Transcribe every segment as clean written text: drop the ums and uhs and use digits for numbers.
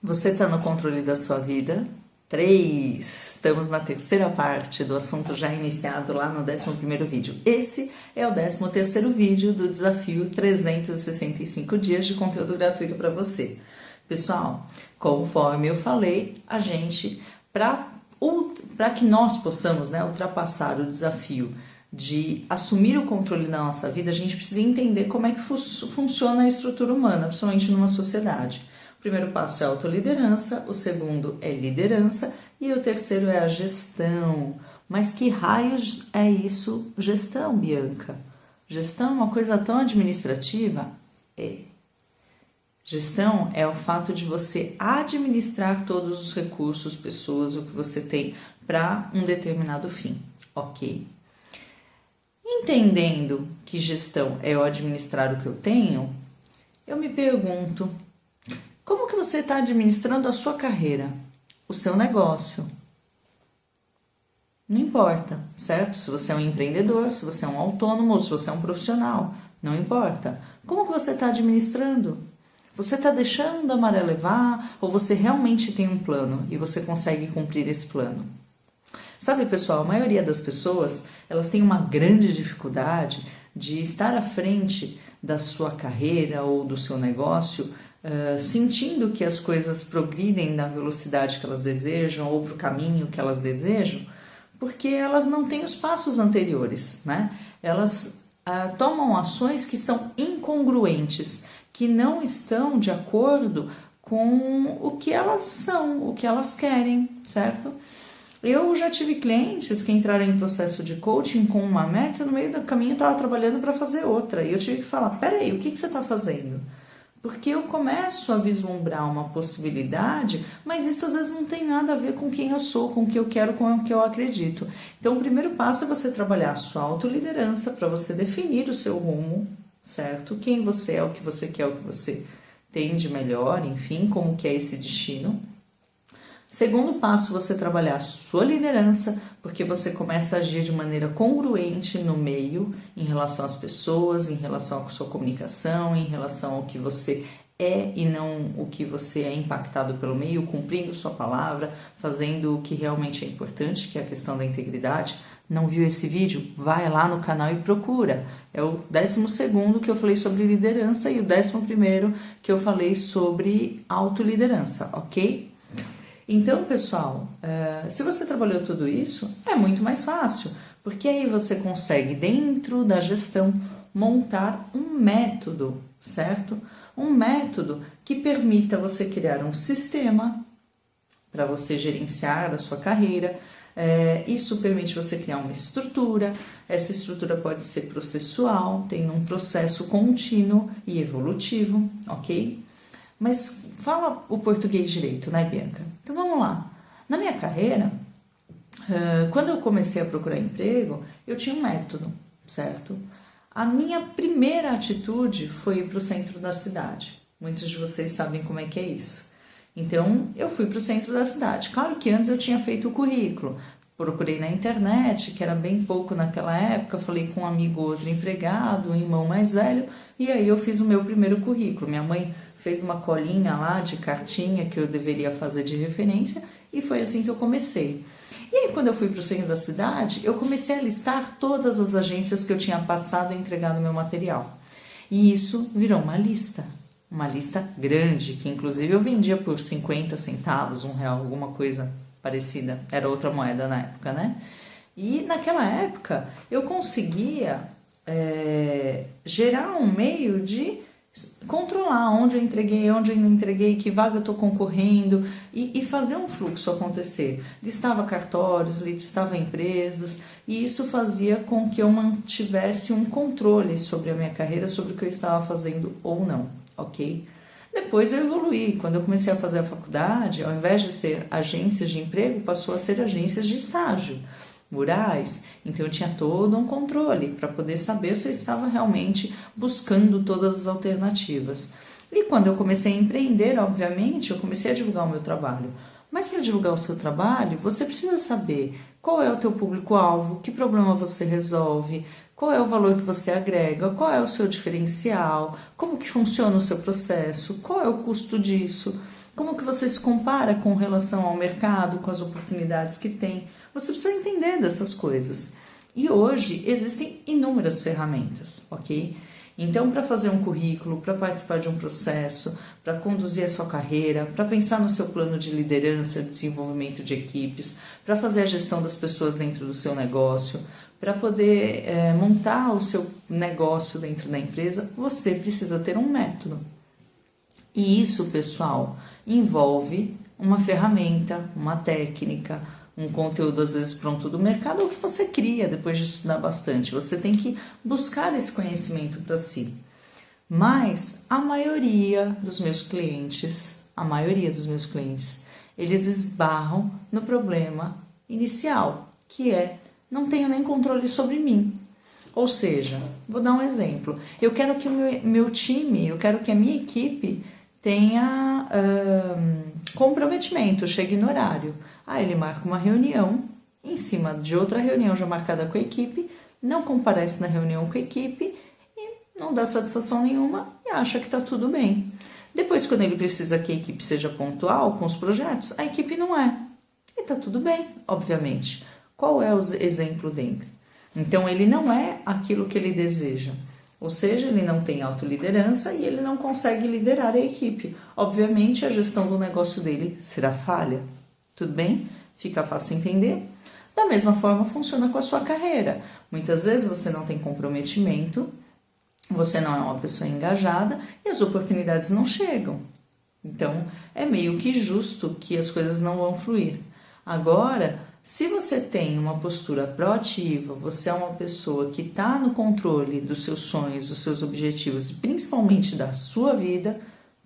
Você está no controle da sua vida? 3. Estamos na terceira parte do assunto já iniciado lá no 11º vídeo. Esse é o 13º vídeo do desafio 365 dias de conteúdo gratuito para você. Pessoal, conforme eu falei, a gente, para que nós possamos ultrapassar o desafio de assumir o controle da nossa vida, a gente precisa entender como é que funciona a estrutura humana, principalmente numa sociedade. O primeiro passo é a autoliderança, o segundo é liderança e o terceiro é a gestão. Mas que raios é isso, gestão, Bianca? Gestão é uma coisa tão administrativa? É. Gestão é o fato de você administrar todos os recursos, pessoas, o que você tem para um determinado fim, ok? Entendendo que gestão é eu administrar o que eu tenho, eu me pergunto, como que você está administrando a sua carreira, o seu negócio? Não importa, certo? Se você é um empreendedor, se você é um autônomo ou se você é um profissional, não importa. Como que você está administrando? Você está deixando a maré levar ou você realmente tem um plano e você consegue cumprir esse plano? Sabe, pessoal, a maioria das pessoas, elas têm uma grande dificuldade de estar à frente da sua carreira ou do seu negócio, sentindo que as coisas progridem na velocidade que elas desejam ou para o caminho que elas desejam, porque elas não têm os passos anteriores, né? Elas tomam ações que são incongruentes, que não estão de acordo com o que elas são, o que elas querem, certo? Eu já tive clientes que entraram em processo de coaching com uma meta, no meio do caminho estava trabalhando para fazer outra. E eu tive que falar, peraí, o que você está fazendo? Porque eu começo a vislumbrar uma possibilidade, mas isso às vezes não tem nada a ver com quem eu sou, com o que eu quero, com o que eu acredito. Então o primeiro passo é você trabalhar a sua autoliderança para você definir o seu rumo, certo? Quem você é, o que você quer, o que você tem de melhor, enfim, como que é esse destino. Segundo passo, você trabalhar a sua liderança, porque você começa a agir de maneira congruente no meio, em relação às pessoas, em relação à sua comunicação, em relação ao que você é e não o que você é impactado pelo meio, cumprindo sua palavra, fazendo o que realmente é importante, que é a questão da integridade. Não viu esse vídeo? Vai lá no canal e procura. É o 12º que eu falei sobre liderança e o 11º que eu falei sobre autoliderança, ok? Então, pessoal, se você trabalhou tudo isso, é muito mais fácil, porque aí você consegue, dentro da gestão, montar um método, certo? Um método que permita você criar um sistema para você gerenciar a sua carreira. Isso permite você criar uma estrutura. Essa estrutura pode ser processual, tem um processo contínuo e evolutivo, ok? Mas fala o português direito, né, Bianca? Então vamos lá. Na minha carreira, quando eu comecei a procurar emprego, eu tinha um método, certo? A minha primeira atitude foi ir para o centro da cidade. Muitos de vocês sabem como é que é isso. Então, eu fui para o centro da cidade. Claro que antes eu tinha feito o currículo. Procurei na internet, que era bem pouco naquela época, falei com um amigo, outro empregado, um irmão mais velho, e aí eu fiz o meu primeiro currículo. Minha mãe fez uma colinha lá de cartinha que eu deveria fazer de referência e foi assim que eu comecei. E aí quando eu fui para o centro da cidade, eu comecei a listar todas as agências que eu tinha passado e entregado meu material. E isso virou uma lista grande, que inclusive eu vendia por 50 centavos, R$1, alguma coisa parecida, era outra moeda na época, né? E naquela época eu conseguia gerar um meio de controlar onde eu entreguei, onde eu não entreguei, que vaga eu estou concorrendo e fazer um fluxo acontecer. Listava cartórios, listava empresas e isso fazia com que eu mantivesse um controle sobre a minha carreira, sobre o que eu estava fazendo ou não, ok? Depois eu evoluí, quando eu comecei a fazer a faculdade, ao invés de ser agências de emprego, passou a ser agências de estágio, rurais, então eu tinha todo um controle para poder saber se eu estava realmente buscando todas as alternativas. E quando eu comecei a empreender, obviamente, eu comecei a divulgar o meu trabalho. Mas para divulgar o seu trabalho, você precisa saber qual é o teu público-alvo, que problema você resolve, qual é o valor que você agrega, qual é o seu diferencial, como que funciona o seu processo, qual é o custo disso, como que você se compara com relação ao mercado, com as oportunidades que tem. Você precisa entender dessas coisas. E hoje existem inúmeras ferramentas, ok? Então, para fazer um currículo, para participar de um processo, para conduzir a sua carreira, para pensar no seu plano de liderança, desenvolvimento de equipes, para fazer a gestão das pessoas dentro do seu negócio, para poder montar o seu negócio dentro da empresa, você precisa ter um método. E isso, pessoal, envolve uma ferramenta, uma técnica, um conteúdo às vezes pronto do mercado ou que você cria depois de estudar bastante. Você tem que buscar esse conhecimento para si. Mas a maioria dos meus clientes, eles esbarram no problema inicial, que é não tenho nem controle sobre mim. Ou seja, vou dar um exemplo. Eu quero que o meu time, eu quero que a minha equipe tenha comprometimento, chegue no horário. Aí ele marca uma reunião, em cima de outra reunião já marcada com a equipe, não comparece na reunião com a equipe e não dá satisfação nenhuma e acha que está tudo bem. Depois, quando ele precisa que a equipe seja pontual com os projetos, a equipe não é. E está tudo bem, obviamente. Qual é o exemplo dele? Então, ele não é aquilo que ele deseja. Ou seja, ele não tem autoliderança e ele não consegue liderar a equipe. Obviamente, a gestão do negócio dele será falha. Tudo bem? Fica fácil entender? Da mesma forma, funciona com a sua carreira. Muitas vezes você não tem comprometimento, você não é uma pessoa engajada e as oportunidades não chegam. Então, é meio que justo que as coisas não vão fluir. Agora, se você tem uma postura proativa, você é uma pessoa que está no controle dos seus sonhos, dos seus objetivos e principalmente da sua vida,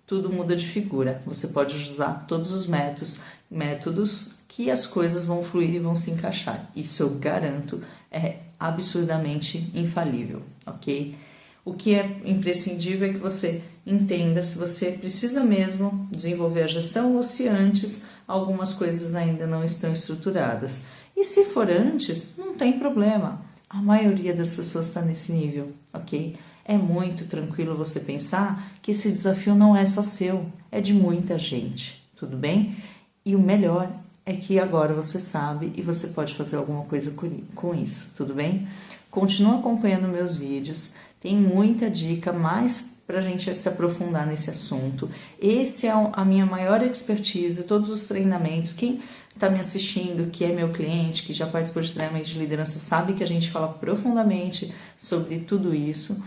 tudo muda de figura. Você pode usar todos os métodos que as coisas vão fluir e vão se encaixar. Isso eu garanto, é absurdamente infalível, ok? O que é imprescindível é que você entenda se você precisa mesmo desenvolver a gestão ou se antes algumas coisas ainda não estão estruturadas. E se for antes, não tem problema. A maioria das pessoas está nesse nível, ok? É muito tranquilo você pensar que esse desafio não é só seu, é de muita gente, tudo bem? E o melhor é que agora você sabe e você pode fazer alguma coisa com isso, tudo bem? Continua acompanhando meus vídeos, tem muita dica mais para a gente se aprofundar nesse assunto. Esse é a minha maior expertise, todos os treinamentos. Quem está me assistindo, que é meu cliente, que já participou de treinamento de liderança, sabe que a gente fala profundamente sobre tudo isso.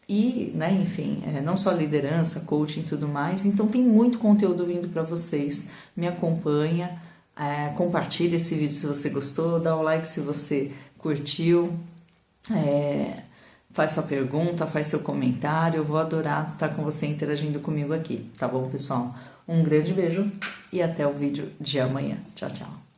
E, enfim, não só liderança, coaching e tudo mais. Então, tem muito conteúdo vindo para vocês. Me acompanha, compartilha esse vídeo se você gostou, dá o like se você curtiu, faz sua pergunta, faz seu comentário. Eu vou adorar estar com você interagindo comigo aqui, tá bom, pessoal? Um grande beijo e até o vídeo de amanhã. Tchau, tchau.